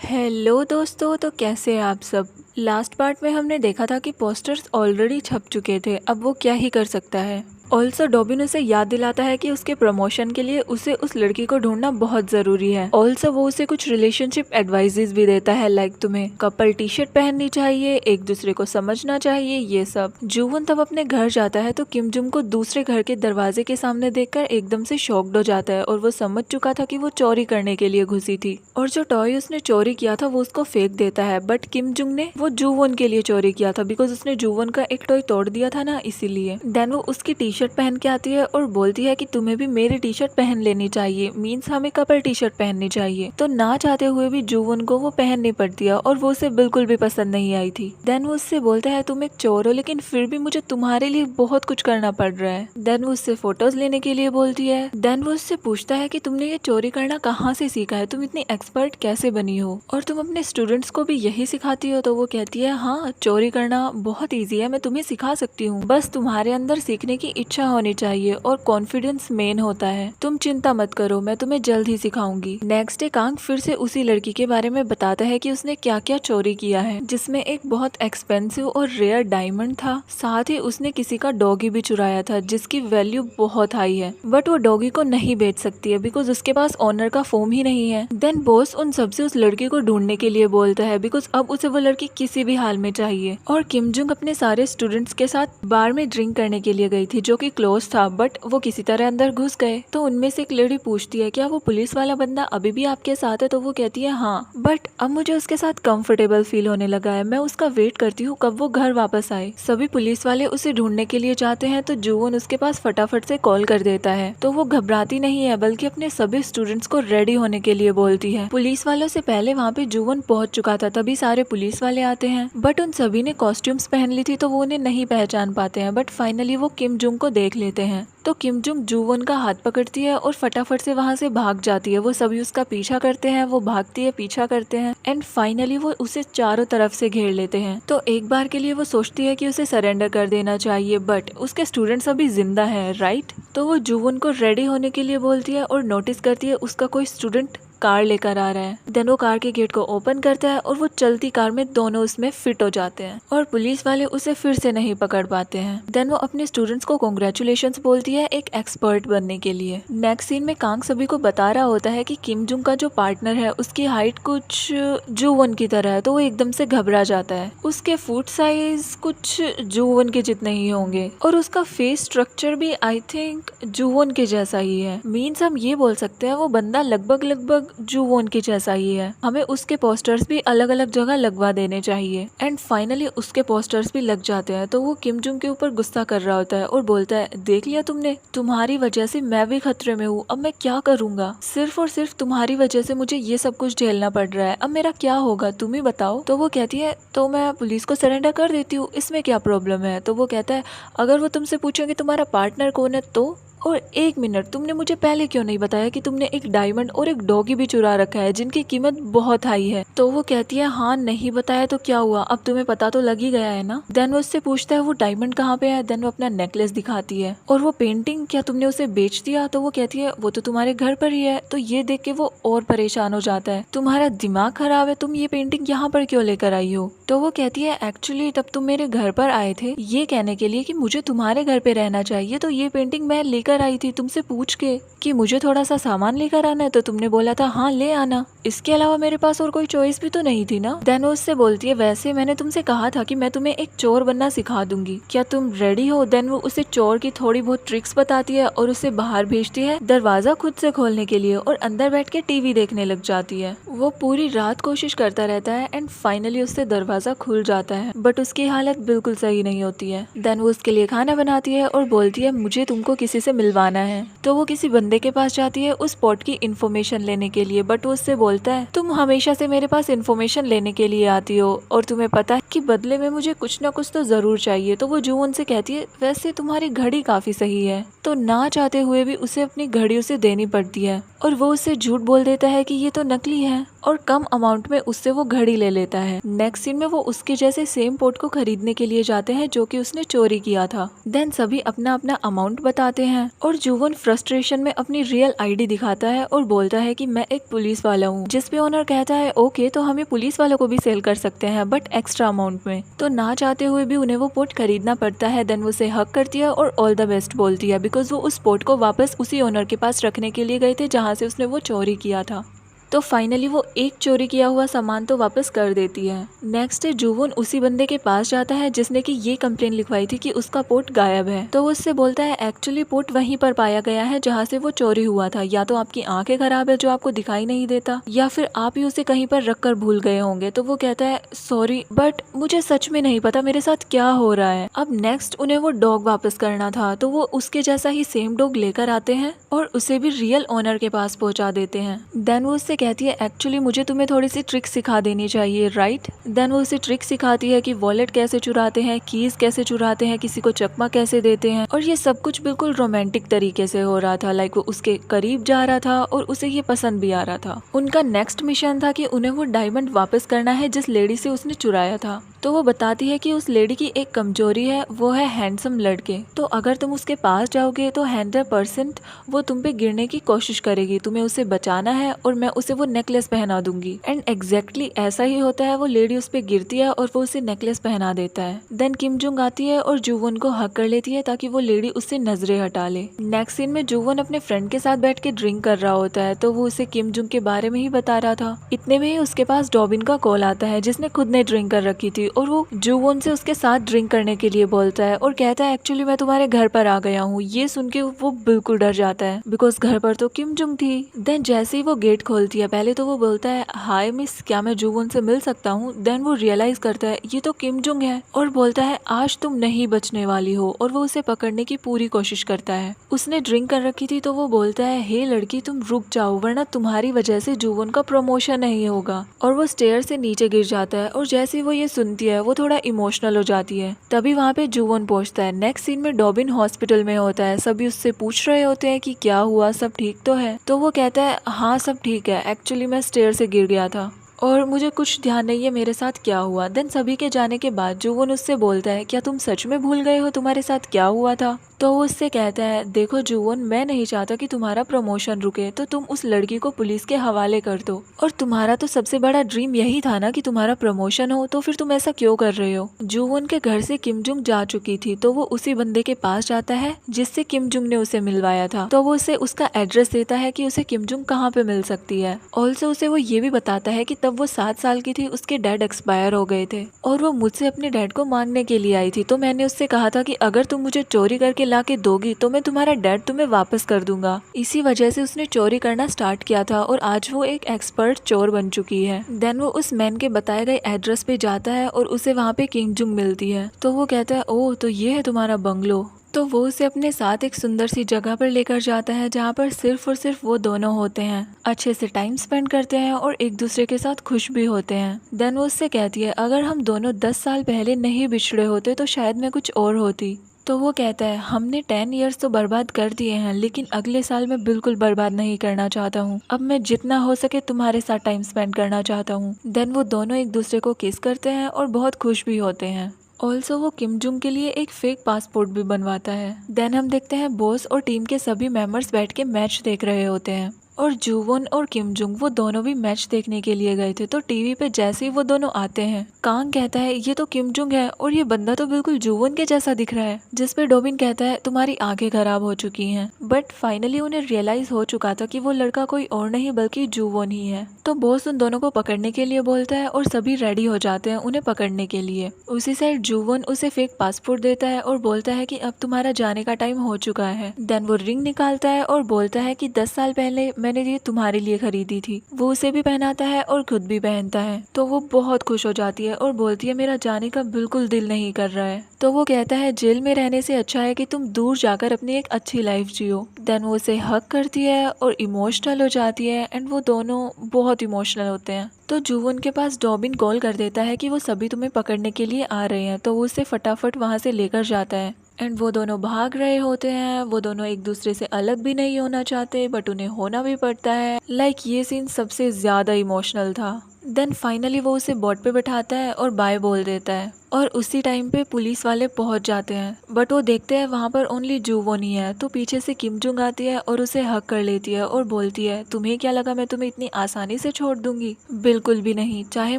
Hello दोस्तों, तो कैसे हैं आप सब। लास्ट पार्ट में हमने देखा था कि पोस्टर्स ऑलरेडी छप चुके थे। अब वो क्या ही कर सकता है। ऑल्सो डॉबिन उसे याद दिलाता है कि उसके प्रमोशन के लिए उसे उस लड़की को ढूंढना बहुत जरूरी है। ऑल्सो वो उसे कुछ रिलेशनशिप एडवाइजेस भी देता है, लाइक तुम्हें कपल टी शर्ट पहननी चाहिए, एक दूसरे को समझना चाहिए, ये सब। जूवन तब अपने घर जाता है तो किम जुंग को दूसरे घर के दरवाजे के सामने देखकर एकदम से शॉक्ड हो जाता है और वो समझ चुका था कि वो चोरी करने के लिए घुसी थी और जो टॉय उसने चोरी किया था वो उसको फेंक देता है। बट किम जुंग ने वो जूवन के लिए चोरी किया था बिकॉज उसने जूवन का एक टॉय तोड़ दिया था ना, इसीलिए। देन वो उसकी टी शर्ट पहन के आती है और बोलती है कि तुम्हें भी मेरी टी शर्ट पहन लेनी चाहिए, मीन्स हमें कपल टी शर्ट पहननी चाहिए। तो ना चाहते हुए भी जूवन को वो पहननी पड़ती है और वो उसे बिल्कुल भी पसंद नहीं आई थी। देन वो उससे बोलता है तुम एक चोर हो लेकिन फिर भी मुझे तुम्हारे लिए बहुत कुछ करना पड़ रहा है। देन वो उससे फोटोज लेने के लिए बोलती है। देन वो उससे पूछता है कि तुमने ये चोरी करना कहाँ से सीखा है, तुम इतनी एक्सपर्ट कैसे बनी हो और तुम अपने स्टूडेंट्स को भी यही सिखाती हो। तो वो कहती है हाँ, चोरी करना बहुत ईजी है, मैं तुम्हें सिखा सकती हूँ, बस तुम्हारे अंदर सीखने की इच्छा होनी चाहिए और कॉन्फिडेंस मेन होता है। तुम चिंता मत करो, मैं तुम्हें जल्द ही सिखाऊंगी। नेक्स्ट डे कांग फिर से उसी लड़की के बारे में बताता है कि उसने क्या क्या चोरी किया है, जिसमें एक बहुत एक्सपेंसिव और रेयर डायमंड था। साथ ही उसने किसी का डॉगी भी चुराया था जिसकी वैल्यू बहुत हाई है, बट वो डॉगी को नहीं बेच सकती है बिकॉज उसके पास ऑनर का फॉर्म ही नहीं है। देन बॉस उन सबसे उस लड़की को ढूंढने के लिए बोलता है बिकॉज अब उसे वो लड़की किसी भी हाल में चाहिए। और किम जुंग अपने सारे स्टूडेंट्स के साथ बार में ड्रिंक करने के लिए गई थी जो कि क्लोज था, बट वो किसी तरह अंदर घुस गए। तो उनमें से एक लेडी पूछती है क्या वो पुलिस वाला बंदा अभी भी आपके साथ है। तो वो कहती है हाँ, बट अब मुझे उसके साथ कंफर्टेबल फील होने लगा है, मैं उसका वेट करती हूँ कब वो घर वापस आए। सभी पुलिस वाले उसे ढूंढने के लिए जाते हैं तो जूवन उसके पास फटाफट से कॉल कर देता है। तो वो घबराती नहीं है बल्कि अपने सभी स्टूडेंट्स को रेडी होने के लिए बोलती है। पुलिस वालों से पहले वहाँ पे जूवन पहुंच चुका था, तभी सारे पुलिस वाले आते हैं, बट उन सभी ने कॉस्ट्यूम्स पहन ली थी तो वो उन्हें नहीं पहचान पाते हैं। बट फाइनली वो किम जुंग को देख लेते हैं। तो किम जुंग जूवन का हाथ पकड़ती है और फटाफट से वहाँ से भाग जाती है। वो सभी उसका पीछा करते हैं, वो भागती है, पीछा करते हैं एंड फाइनली वो उसे चारों तरफ से घेर लेते हैं। तो एक बार के लिए वो सोचती है कि उसे सरेंडर कर देना चाहिए, बट उसके स्टूडेंट्स अभी जिंदा हैं, राइट। तो वो जूवन को रेडी होने के लिए बोलती है और नोटिस करती है उसका कोई स्टूडेंट कार लेकर आ रहा है। देन वो कार के गेट को ओपन करता है और वो चलती कार में दोनों उसमें फिट हो जाते हैं और पुलिस वाले उसे फिर से नहीं पकड़ पाते हैं। देन वो अपने स्टूडेंट्स को कांग्रेचुलेशंस बोलती है एक एक्सपर्ट बनने के लिए। नेक्स्ट सीन में कांग सभी को बता रहा होता है कि किम जुंग का जो पार्टनर है उसकी हाइट कुछ जूवन की तरह है। तो वो एकदम से घबरा जाता है। उसके फुट साइज कुछ जूवन के जितने ही होंगे और उसका फेस स्ट्रक्चर भी आई थिंक जूवन के जैसा ही है। मीन्स हम ये बोल सकते हैं वो बंदा लगभग जूवन के जैसा ही है। हमें उसके पोस्टर्स भी अलग अलग जगह लगवा देने चाहिए। एंड फाइनली उसके पोस्टर्स भी लग जाते हैं। तो वो किम जुंग के ऊपर गुस्सा कर रहा होता है और बोलता है देख लिया तुमने, तुम्हारी वजह से मैं भी खतरे में हूँ, अब मैं क्या करूँगा, सिर्फ और सिर्फ तुम्हारी वजह से मुझे ये सब कुछ झेलना पड़ रहा है, अब मेरा क्या होगा तुम ही बताओ। तो वो कहती है तो मैं पुलिस को सरेंडर कर देती हूँ, इसमें क्या प्रॉब्लम है। तो वो कहता है अगर वो तुमसे पूछेंगे तुम्हारा पार्टनर कौन है तो। और एक मिनट, तुमने मुझे पहले क्यों नहीं बताया कि तुमने एक डायमंड और एक डॉगी भी चुरा रखा है जिनकी कीमत बहुत हाई है। तो वो कहती है हाँ नहीं बताया तो क्या हुआ, अब तुम्हें पता तो लग ही गया है ना। देन वो उससे पूछता है वो डायमंड कहाँ पे है। देन वो अपना नेकलेस दिखाती है और वो पेंटिंग क्या तुमने उसे बेच दिया। तो वो कहती है वो तो तुम्हारे घर पर ही है। तो ये देख के वो और परेशान हो जाता है, तुम्हारा दिमाग खराब है, तुम ये पेंटिंग यहाँ पर क्यों लेकर आई हो। तो वो कहती है एक्चुअली तब तुम मेरे घर पर आए थे ये कहने के लिए कि मुझे तुम्हारे घर पे रहना चाहिए, तो ये पेंटिंग मैं लेकर आई थी तुमसे पूछ के कि मुझे थोड़ा सा सामान लेकर आना है, तो तुमने बोला था हाँ ले आना, इसके अलावा मेरे पास और कोई चॉइस भी तो नहीं थी ना। देन वो उससे बोलती है वैसे मैंने तुमसे कहा था कि मैं तुम्हें एक चोर बनना सिखा दूंगी, क्या तुम रेडी हो। देन वो उसे चोर की थोड़ी बहुत ट्रिक्स बताती है और उसे बाहर भेजती है दरवाजा खुद से खोलने के लिए और अंदर बैठ के टीवी देखने लग जाती है। वो पूरी रात कोशिश करता रहता है एंड फाइनली उससे दरवाजा खुल जाता है, बट उसकी हालत बिल्कुल सही नहीं होती है। देन वो उसके लिए खाना बनाती है और बोलती है मुझे तुमको किसी से मिलवाना है। तो वो किसी बंदे के पास जाती है उस स्पॉट की इन्फॉर्मेशन लेने के लिए, बट वो उससे बोलता है तुम हमेशा से मेरे पास इन्फॉर्मेशन लेने के लिए आती हो और तुम्हें पता है कि बदले में मुझे कुछ ना कुछ तो जरूर चाहिए। तो वो जूवन से कहती है वैसे तुम्हारी घड़ी काफी सही है। तो ना चाहते हुए भी उसे अपनी घड़ी उसे देनी पड़ती है और वो उससे झूठ बोल देता है कि ये तो नकली है और कम अमाउंट में उससे वो घड़ी ले लेता है। नेक्स्ट सीन में वो उसके जैसे सेम पोर्ट को खरीदने के लिए जाते हैं जो कि उसने चोरी किया था। देन सभी अपना अपना अमाउंट बताते हैं और जुवन फ्रस्ट्रेशन में अपनी रियल आईडी दिखाता है और बोलता है कि मैं एक पुलिस वाला हूँ, जिस पे ओनर कहता है ओके तो हम ये पुलिस वालों को भी सेल कर सकते हैं बट एक्स्ट्रा अमाउंट में। तो ना चाहते हुए भी उन्हें वो पोर्ट खरीदना पड़ता है। देन वो उसे हक करती है और ऑल द बेस्ट बोलती है बिकॉज वो उस पोर्ट को वापस उसी ओनर के पास रखने के लिए गए थे जहाँ से उसने वो चोरी किया था। तो फाइनली वो एक चोरी किया हुआ सामान तो वापस कर देती है। नेक्स्ट डे जुवन उसी बंदे के पास जाता है जिसने कि ये कंप्लेन लिखवाई थी कि उसका पोर्ट गायब है। तो वो उससे बोलता है एक्चुअली पोर्ट वहीं पर पाया गया है जहाँ से वो चोरी हुआ था, या तो आपकी आंखें खराब है जो आपको दिखाई नहीं देता, या फिर आप ही उसे कहीं पर रख कर भूल गए होंगे। तो वो कहता है सॉरी बट मुझे सच में नहीं पता मेरे साथ क्या हो रहा है। अब नेक्स्ट उन्हें वो डॉग वापस करना था तो वो उसके जैसा ही सेम डॉग लेकर आते हैं और उसे भी रियल ओनर के पास पहुंचा देते हैं। देन वो उससे कहती है एक्चुअली मुझे तुम्हें थोड़ी सी ट्रिक सिखा देनी चाहिए राइट। देन वो उसे ट्रिक सिखाती है कि वॉलेट कैसे चुराते हैं, कीज कैसे चुराते हैं, किसी को चकमा कैसे देते हैं, और ये सब कुछ बिल्कुल रोमांटिक तरीके से हो रहा था। लाइक वो उसके करीब जा रहा था और उसे ये पसंद भी आ रहा था। उनका नेक्स्ट मिशन था कि उन्हें वो डायमंड वापस करना है जिस लेडी से उसने चुराया था। तो वो बताती है कि उस लेडी की एक कमजोरी है, वो है हैंडसम लड़के। तो अगर तुम उसके पास जाओगे तो 100% वो तुम पे गिरने की कोशिश करेगी, तुम्हें उसे बचाना है और मैं उसे वो नेकलेस पहना दूंगी। एंड एग्जैक्टली ऐसा ही होता है, वो लेडी उस पे गिरती है और वो उसे नेकलेस पहना देता है। देन किम जुंग आती है और जुवन को हक कर लेती है ताकि वो लेडी उससे नजरें हटा ले। नेक्स्ट सीन में जुवन अपने फ्रेंड के साथ बैठ के ड्रिंक कर रहा होता है तो वो उसे किम जुंग के बारे में ही बता रहा था। इतने में ही उसके पास डॉबिन का कॉल आता है जिसने खुद ने ड्रिंक कर रखी थी और वो जुवन से उसके साथ ड्रिंक करने के लिए बोलता है और कहता है एक्चुअली मैं तुम्हारे घर पर आ गया हूँ। ये सुन के वो बिल्कुल डर जाता है बिकॉज घर पर तो किम जुंग थी। देन जैसे ही वो गेट खोलती है पहले तो वो बोलता है हाय मिस, क्या मैं जुवन से मिल सकता हूँ। देन वो रियलाइज करता है ये तो किम जुंग है और बोलता है आज तुम नहीं बचने वाली हो, और वो उसे पकड़ने की पूरी कोशिश करता है। उसने ड्रिंक कर रखी थी तो वो बोलता है हे लड़की तुम रुक जाओ वरना तुम्हारी वजह से जुवन का प्रमोशन नहीं होगा, और वो स्टेयर से नीचे गिर जाता है। और जैसे ही वो ये सुनती है वो थोड़ा इमोशनल हो जाती है। तभी वहाँ पे जुवन पहुंचता है। नेक्स्ट सीन में डॉबिन हॉस्पिटल में होता है, सभी उससे पूछ रहे होते हैं कि क्या हुआ, सब ठीक तो है। तो वो कहता है हाँ सब ठीक है, एक्चुअली मैं स्टेयर से गिर गया था और मुझे कुछ ध्यान नहीं है मेरे साथ क्या हुआ। देन सभी के जाने के बाद जुवन उससे बोलता है क्या तुम सच में भूल गए हो तुम्हारे साथ क्या हुआ था। तो वो उससे कहता है देखो जुवन, मैं नहीं चाहता कि तुम्हारा प्रमोशन रुके, तो तुम उस लड़की को पुलिस के हवाले कर दो, और तुम्हारा तो सबसे बड़ा ड्रीम यही था ना कि तुम्हारा प्रमोशन हो, तो फिर तुम ऐसा क्यों कर रहे हो। जुवन के घर से किम जुंग जा चुकी थी तो वो उसी बंदे के पास जाता है जिससे किम जुंग ने उसे मिलवाया था। तो वो उसे उसका एड्रेस देता है कि उसे किम जुंग कहाँ पे मिल सकती है। ऑल्सो उसे वो ये भी बताता है कि तब वो 7 साल की थी, उसके डैड एक्सपायर हो गए थे और वो मुझसे अपने डैड को मांगने के लिए आई थी। तो मैंने उससे कहा था कि अगर तुम मुझे चोरी करके ला के दोगी तो मैं तुम्हारा डैड तुम्हें वापस कर दूंगा। इसी वजह से उसने चोरी करना स्टार्ट किया था और आज वो एक एक्सपर्ट चोर बन चुकी है। देन वो उस मैन के बताए गए एड्रेस पे जाता है और उसे वहाँ पे किम जुंग मिलती है। तो वो कहता है ओह तो ये है तुम्हारा बंगलो। तो वो उसे अपने साथ एक सुंदर सी जगह पर लेकर जाता है जहाँ पर सिर्फ और सिर्फ वो दोनों होते हैं, अच्छे से टाइम स्पेंड करते हैं और एक दूसरे के साथ खुश भी होते हैं। देन वो उससे कहती है अगर हम दोनों 10 साल पहले नहीं बिछड़े होते तो शायद मैं कुछ और होती। तो वो कहता है हमने 10 इयर्स तो बर्बाद कर दिए हैं लेकिन अगले साल मैं बिल्कुल बर्बाद नहीं करना चाहता हूँ। अब मैं जितना हो सके तुम्हारे साथ टाइम स्पेंड करना चाहता हूँ। देन वो दोनों एक दूसरे को किस करते हैं और बहुत खुश भी होते हैं। ऑल्सो वो किम जुंग के लिए एक फेक पासपोर्ट भी बनवाता है। देन हम देखते हैं बॉस और टीम के सभी मेंबर्स बैठ के मैच देख रहे होते हैं और जुवन और किम जुंग वो दोनों भी मैच देखने के लिए गए थे। तो टीवी पे जैसे ही वो दोनों आते हैं कांग कहता है ये तो किम जुंग है और ये बंदा तो बिल्कुल जुवन के जैसा दिख रहा है, जिस पे डोबिन कहता है तुम्हारी आंखें खराब हो चुकी हैं। बट फाइनली उन्हें रियलाइज हो चुका था कि वो लड़का कोई और नहीं बल्कि जुवन ही है। तो बॉस उन दोनों को पकड़ने के लिए बोलता है और सभी रेडी हो जाते हैं उन्हें पकड़ने के लिए। उसी साइड जुवन उसे फेक पासपोर्ट देता है और बोलता है कि अब तुम्हारा जाने का टाइम हो चुका है। देन वो रिंग निकालता है और बोलता है कि 10 साल पहले मैंने ये तुम्हारे लिए खरीदी थी। वो उसे भी पहनाता है और खुद भी पहनता है। तो वो बहुत खुश हो जाती है और बोलती है मेरा जाने का बिल्कुल दिल नहीं कर रहा है। तो वो कहता है जेल में रहने से अच्छा है कि तुम दूर जाकर अपनी एक अच्छी लाइफ जियो। देन वो उसे हक करती है और इमोशनल हो जाती है एंड वो दोनों बहुत इमोशनल होते हैं। तो जुवन के पास डॉबिन कॉल कर देता है कि वो सभी तुम्हें पकड़ने के लिए आ रहे हैं। तो वो उसे फटाफट वहाँ से लेकर जाता है। एंड वो दोनों भाग रहे होते हैं। वो दोनों एक दूसरे से अलग भी नहीं होना चाहते बट उन्हें होना भी पड़ता है। ये सीन सबसे ज़्यादा इमोशनल था। देन फाइनली वो उसे बोट पे बैठाता है और बाय बोल देता है और उसी टाइम पे पुलिस वाले पहुंच जाते हैं बट वो देखते हैं वहाँ पर ओनली जूवोन ही है। तो पीछे से किम जुंग आती है और उसे हक कर लेती है और बोलती है तुम्हें क्या लगा मैं तुम्हें इतनी आसानी से छोड़ दूंगी? बिल्कुल भी नहीं, चाहे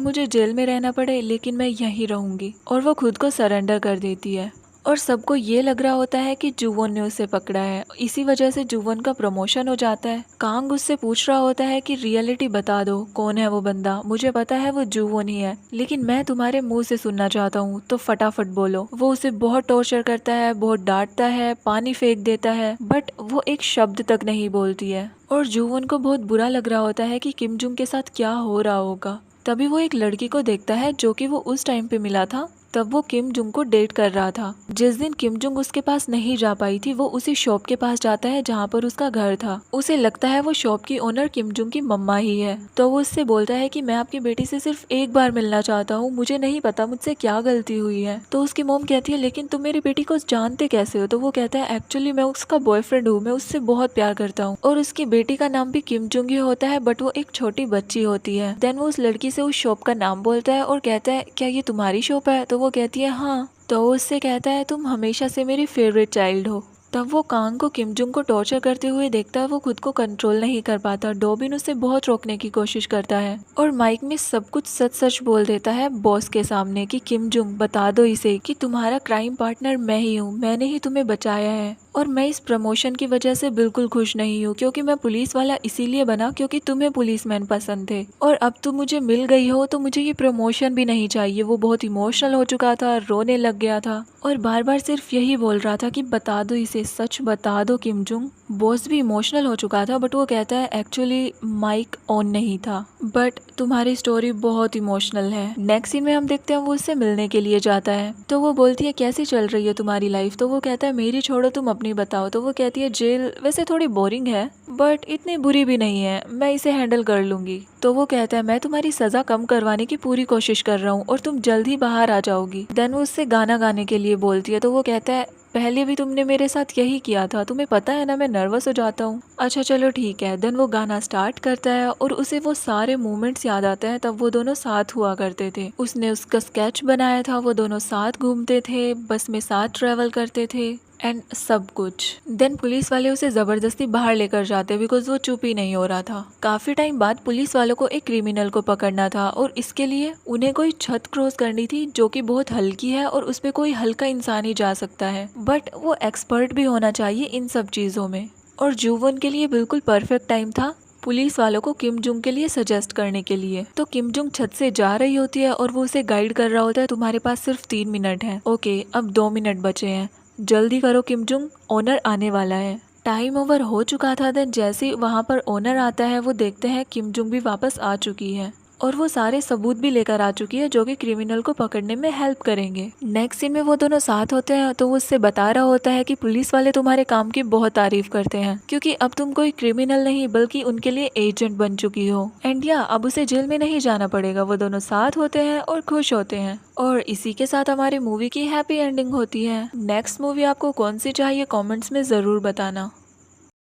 मुझे जेल में रहना पड़े लेकिन मैं यहीं रहूंगी। और वो खुद को सरेंडर कर देती है और सबको ये लग रहा होता है कि जुवोन ने उसे पकड़ा है। इसी वजह से जुवोन का प्रमोशन हो जाता है। कांग उससे पूछ रहा होता है कि रियलिटी बता दो, कौन है वो बंदा? मुझे पता है वो जुवोन ही है लेकिन मैं तुम्हारे मुंह से सुनना चाहता हूँ, तो फटाफट बोलो। वो उसे बहुत टॉर्चर करता है, बहुत डांटता है, पानी फेंक देता है बट वो एक शब्द तक नहीं बोलती है। और जुवोन को बहुत बुरा लग रहा होता है कि किम जुंग के साथ क्या हो रहा होगा। तभी वो एक लड़की को देखता है जो कि वो उस टाइम पे मिला था। तब वो किम जुंग को डेट कर रहा था। जिस दिन किम जुंग उसके पास नहीं जा पाई थी वो उसी शॉप के पास जाता है जहाँ पर उसका घर था। उसे लगता है वो शॉप की ओनर किम जुंग की मम्मा ही है। तो वो उससे बोलता है कि मैं आपकी बेटी से सिर्फ एक बार मिलना चाहता हूँ, मुझे नहीं पता मुझसे क्या गलती हुई है। तो उसकी मॉम कहती है लेकिन तुम मेरी बेटी को जानते कैसे हो? तो वो कहता है एक्चुअली मैं उसका बॉयफ्रेंड हूँ, मैं उससे बहुत प्यार करता हूँ। और उसकी बेटी का नाम भी किम जुंग ही होता है बट वो एक छोटी बच्ची होती है। देन वो उस लड़की से उस शॉप का नाम बोलता है और कहता है क्या ये तुम्हारी शॉप है? तो वो कहती है हाँ। तो वो उससे कहता है तुम हमेशा से मेरी फेवरेट चाइल्ड हो। तब वो कांग को किम जुंग को टॉर्चर करते हुए देखता है। वो खुद को कंट्रोल नहीं कर पाता। डोबिन उसे बहुत रोकने की कोशिश करता है और माइक में सब कुछ सच सच बोल देता है बॉस के सामने कि किम जुंग बता दो इसे कि तुम्हारा क्राइम पार्टनर मैं ही हूँ, मैंने ही तुम्हें बचाया है और मैं इस प्रमोशन की वजह से बिल्कुल खुश नहीं हूँ क्योंकि मैं पुलिस वाला इसीलिए बना क्योंकि तुम्हें पुलिसमैन पसंद थे और अब तुम मुझे मिल गई हो तो मुझे ये प्रमोशन भी नहीं चाहिए। वो बहुत इमोशनल हो चुका था, रोने लग गया था और बार बार सिर्फ यही बोल रहा था कि बता दो इसे, सच बता दो किम जुंग। बॉस भी इमोशनल हो चुका था बट वो कहता है एक्चुअली माइक ऑन नहीं था बट तुम्हारी स्टोरी बहुत इमोशनल है। नेक्स्ट सीन में हम देखते हैं वो उससे मिलने के लिए जाता है। तो वो बोलती है कैसी चल रही है तुम्हारी लाइफ? तो वो कहता है मेरी छोड़ो, तुम अपनी बताओ। तो वो कहती है जेल वैसे थोड़ी बोरिंग है बट इतनी बुरी भी नहीं है, मैं इसे हैंडल कर लूंगी। तो वो कहता है मैं तुम्हारी सजा कम करवाने की पूरी कोशिश कर रहा हूँ और तुम जल्द ही बाहर आ जाओगी। देन वो उससे गाना गाने के लिए बोलती है। तो वो कहता है पहले भी तुमने मेरे साथ यही किया था, तुम्हें पता है ना मैं नर्वस हो जाता हूँ। अच्छा चलो ठीक है। देन वो गाना स्टार्ट करता है और उसे वो सारे मोमेंट्स याद आते हैं तब वो दोनों साथ हुआ करते थे। उसने उसका स्केच बनाया था, वो दोनों साथ घूमते थे, बस में साथ ट्रेवल करते थे एंड सब कुछ। देन पुलिस वाले उसे जबरदस्ती बाहर लेकर जाते बिकॉज वो चुप ही नहीं हो रहा था। काफी टाइम बाद पुलिस वालों को एक क्रिमिनल को पकड़ना था और इसके लिए उन्हें कोई छत क्रॉस करनी थी जो कि बहुत हल्की है और उस पे कोई हल्का इंसान ही जा सकता है बट वो एक्सपर्ट भी होना चाहिए इन सब चीजों में। और जुवन के लिए बिल्कुल परफेक्ट टाइम था पुलिस वालों को किम जुंग के लिए सजेस्ट करने के लिए। तो किम जुंग छत से जा रही होती है और वो उसे गाइड कर रहा होता है तुम्हारे पास सिर्फ 3 मिनट है। ओके अब 2 मिनट बचे हैं, जल्दी करो किम जुंग, ओनर आने वाला है। टाइम ओवर हो चुका था। देन जैसे ही वहाँ पर ओनर आता है वो देखते हैं किम जुंग भी वापस आ चुकी है और वो सारे सबूत भी लेकर आ चुकी है जो कि क्रिमिनल को पकड़ने में हेल्प करेंगे। नेक्स्ट सीन में वो दोनों साथ होते हैं तो वो उससे बता रहा होता है कि पुलिस वाले तुम्हारे काम की बहुत तारीफ करते हैं क्योंकि अब तुम कोई क्रिमिनल नहीं बल्कि उनके लिए एजेंट बन चुकी हो एंड या अब उसे जेल में नहीं जाना पड़ेगा। वो दोनों साथ होते हैं और खुश होते हैं और इसी के साथ हमारी मूवी की हैप्पी एंडिंग होती है। नेक्स्ट मूवी आपको कौन सी चाहिए कमेंट्स में जरूर बताना।